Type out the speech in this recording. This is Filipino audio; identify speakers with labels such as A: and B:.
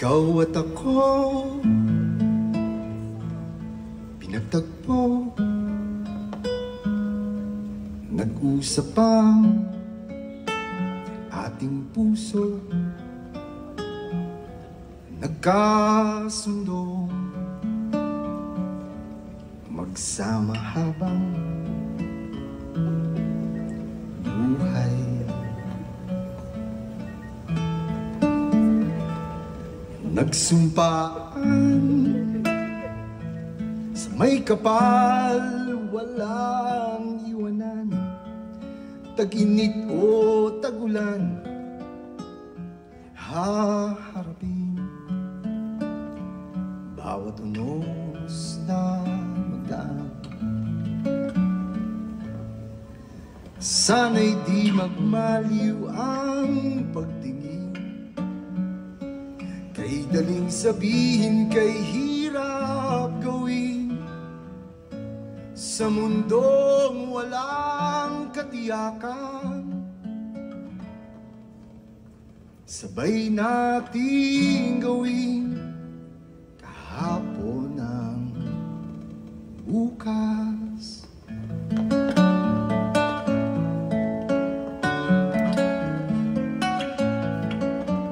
A: Ikaw at ako pinagtagpo, nag-usap ang ating puso, nagkasundo, magsama habang buhay. Nagsumpaan sa may kapal, walang iwanan, tag-init o tagulan, haharapin bawat unos na magdaan. Sana'y di magmaliw ang pagtingin, kay daling sabihin, kay hirap gawin, sa mundong walang katiyakan. Sabay nating gawin kahapon ang bukas.